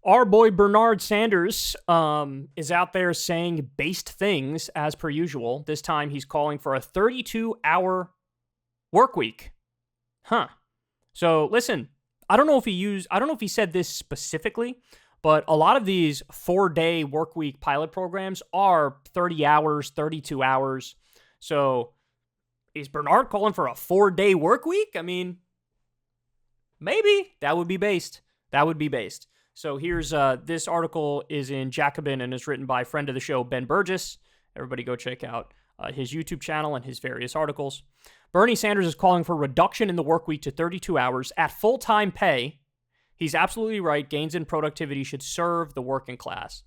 Our boy Bernard Sanders is out there saying based things as per usual. This time he's calling for a 32-hour work week. So listen, I don't know if he said this specifically, but a lot of these 4-day work week pilot programs are 30 hours, 32 hours. So is Bernard calling for a 4-day work week? I mean, maybe that would be based. So here's this article is in Jacobin and is written by friend of the show, Ben Burgess. Everybody go check out his YouTube channel and his various articles. Bernie Sanders is calling for reduction in the work week to 32 hours at full-time pay. He's absolutely right. Gains in productivity should serve the working class.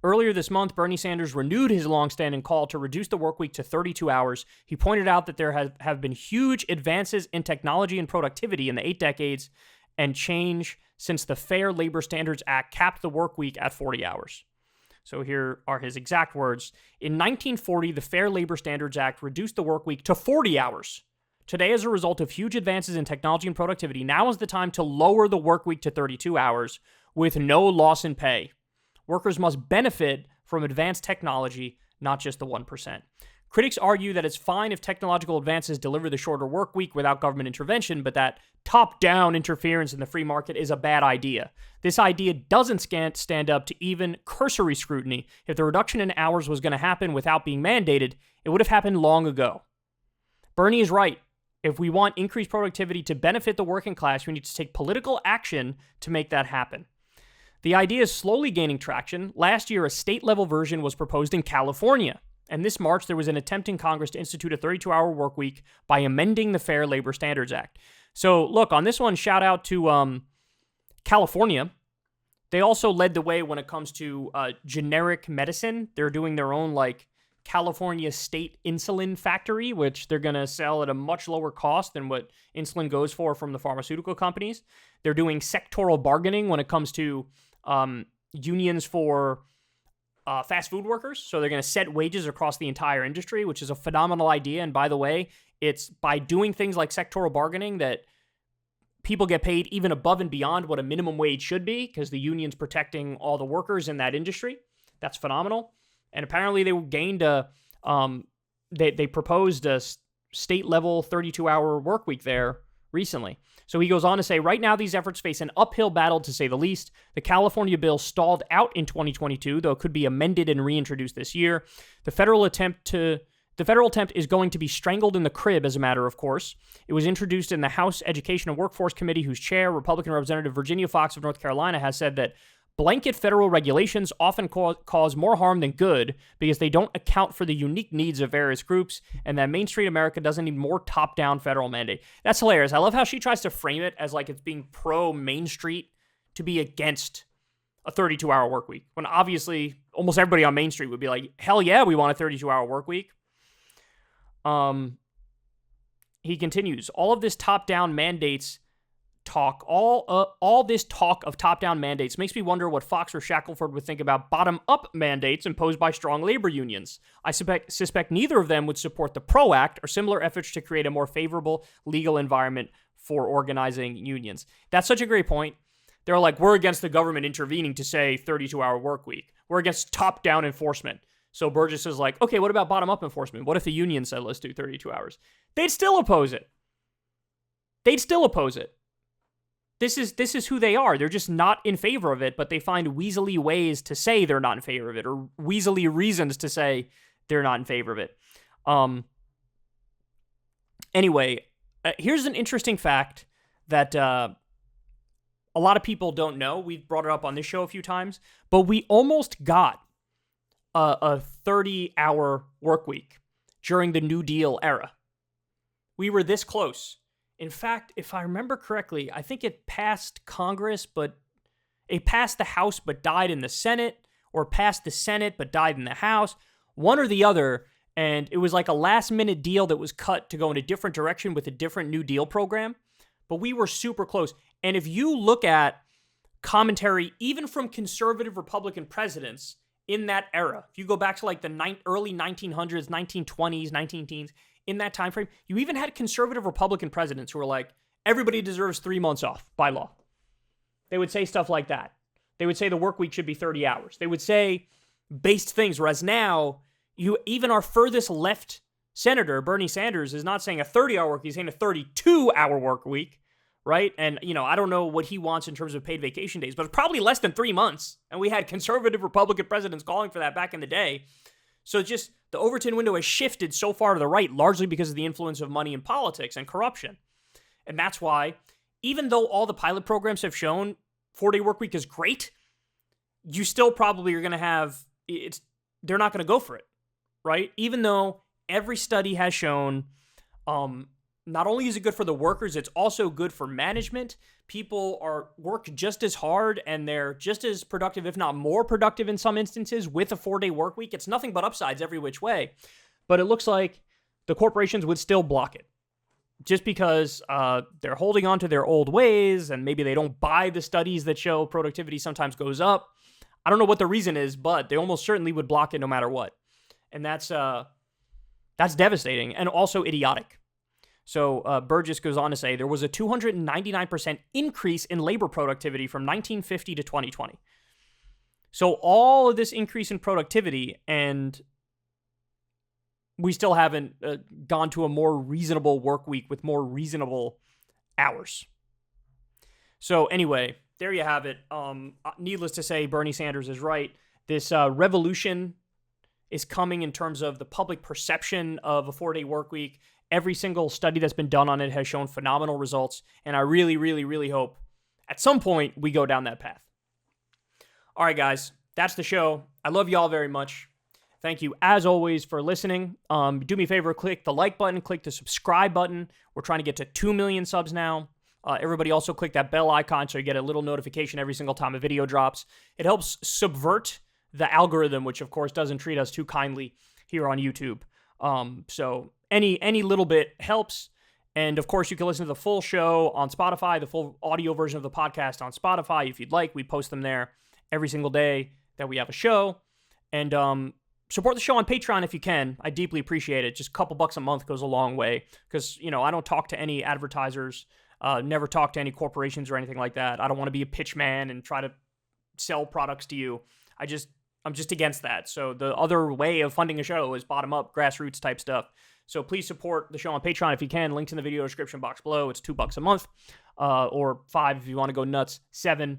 Earlier this month, Bernie Sanders renewed his longstanding call to reduce the work week to 32 hours. He pointed out that there have been huge advances in technology and productivity in the 8 decades and change since the Fair Labor Standards Act capped the work week at 40 hours. So here are his exact words. In 1940, the Fair Labor Standards Act reduced the work week to 40 hours. Today, as a result of huge advances in technology and productivity, now is the time to lower the work week to 32 hours with no loss in pay. Workers must benefit from advanced technology, not just the 1%. Critics argue that it's fine if technological advances deliver the shorter work week without government intervention, but that top-down interference in the free market is a bad idea. This idea doesn't stand up to even cursory scrutiny. If the reduction in hours was going to happen without being mandated, it would have happened long ago. Bernie is right. If we want increased productivity to benefit the working class, we need to take political action to make that happen. The idea is slowly gaining traction. Last year, a state-level version was proposed in California. And this March, there was an attempt in Congress to institute a 32-hour work week by amending the Fair Labor Standards Act. So, look, on this one, shout out to California. They also led the way when it comes to generic medicine. They're doing their own, California state insulin factory, which they're going to sell at a much lower cost than what insulin goes for from the pharmaceutical companies. They're doing sectoral bargaining when it comes to unions for fast food workers. So they're going to set wages across the entire industry, which is a phenomenal idea. And by the way, it's by doing things like sectoral bargaining that people get paid even above and beyond what a minimum wage should be, because the union's protecting all the workers in that industry. That's phenomenal. And apparently they gained they proposed a state-level 32-hour work week there recently. So he goes on to say, right now these efforts face an uphill battle, to say the least. The California bill stalled out in 2022, though it could be amended and reintroduced this year. The federal attempt is going to be strangled in the crib, as a matter of course. It was introduced in the House Education and Workforce Committee, whose chair, Republican Representative Virginia Fox of North Carolina, has said that blanket federal regulations often cause more harm than good because they don't account for the unique needs of various groups, and that Main Street America doesn't need more top-down federal mandate. That's hilarious. I love how she tries to frame it as like it's being pro-Main Street to be against a 32-hour work week, when obviously almost everybody on Main Street would be like, hell yeah, we want a 32-hour work week. He continues, all of this top-down mandates talk, all this talk of top-down mandates makes me wonder what Fox or Shackelford would think about bottom-up mandates imposed by strong labor unions. I suspect neither of them would support the PRO Act or similar efforts to create a more favorable legal environment for organizing unions. That's such a great point. They're like, we're against the government intervening to say 32-hour work week. We're against top-down enforcement. So Burgess is like, okay, what about bottom-up enforcement? What if the union said, let's do 32 hours? They'd still oppose it. This is who they are. They're just not in favor of it, but they find weaselly ways to say they're not in favor of it, or weaselly reasons to say they're not in favor of it. Anyway, here's an interesting fact that a lot of people don't know. We've brought it up on this show a few times, but we almost got a 30-hour work week during the New Deal era. We were this close. In fact, if I remember correctly, I think it passed Congress, but it passed the House but died in the Senate, or passed the Senate but died in the House, one or the other, and it was like a last-minute deal that was cut to go in a different direction with a different New Deal program, but we were super close. And if you look at commentary, even from conservative Republican presidents in that era, if you go back to like the early 1900s, 1920s, 19-teens, in that time frame, you even had conservative Republican presidents who were like, everybody deserves 3 months off by law. They would say stuff like that. They would say the work week should be 30 hours. They would say based things, whereas now, even our furthest left senator, Bernie Sanders, is not saying a 30-hour work week, he's saying a 32-hour work week, right? And, I don't know what he wants in terms of paid vacation days, but it's probably less than 3 months. And we had conservative Republican presidents calling for that back in the day. So just the Overton window has shifted so far to the right, largely because of the influence of money in politics and corruption. And that's why, even though all the pilot programs have shown 4-day work week is great, you still probably are going to have, they're not going to go for it, right? Even though every study has shown not only is it good for the workers, it's also good for management. People work just as hard and they're just as productive, if not more productive in some instances, with a 4-day work week. It's nothing but upsides every which way. But it looks like the corporations would still block it just because they're holding on to their old ways and maybe they don't buy the studies that show productivity sometimes goes up. I don't know what the reason is, but they almost certainly would block it no matter what. And that's devastating and also idiotic. So Burgess goes on to say, there was a 299% increase in labor productivity from 1950 to 2020. So all of this increase in productivity, and we still haven't gone to a more reasonable work week with more reasonable hours. So anyway, there you have it. Needless to say, Bernie Sanders is right. This revolution is coming in terms of the public perception of a 4-day work week. Every single study that's been done on it has shown phenomenal results, and I really, really, really hope at some point we go down that path. All right, guys, that's the show. I love you all very much. Thank you, as always, for listening. Do me a favor, click the like button, click the subscribe button. We're trying to get to 2 million subs now. Everybody also click that bell icon so you get a little notification every single time a video drops. It helps subvert the algorithm, which, of course, doesn't treat us too kindly here on YouTube. So any little bit helps. And, of course, you can listen to the full show on Spotify, the full audio version of the podcast on Spotify if you'd like. We post them there every single day that we have a show. And support the show on Patreon if you can. I deeply appreciate it. Just a couple bucks a month goes a long way because, I don't talk to any advertisers, never talk to any corporations or anything like that. I don't want to be a pitch man and try to sell products to you. I'm just against that. So the other way of funding a show is bottom-up, grassroots type stuff. So please support the show on Patreon if you can. Links in the video description box below. It's $2 a month, or $5 if you want to go nuts, $7.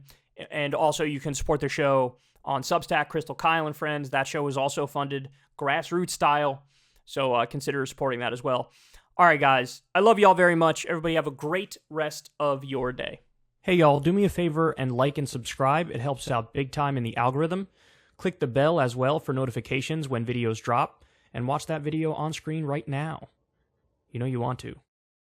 And also you can support the show on Substack, Crystal Kyle and Friends. That show is also funded grassroots style. So consider supporting that as well. All right, guys. I love y'all very much. Everybody have a great rest of your day. Hey, y'all. Do me a favor and like and subscribe. It helps out big time in the algorithm. Click the bell as well for notifications when videos drop, and watch that video on screen right now. You know you want to.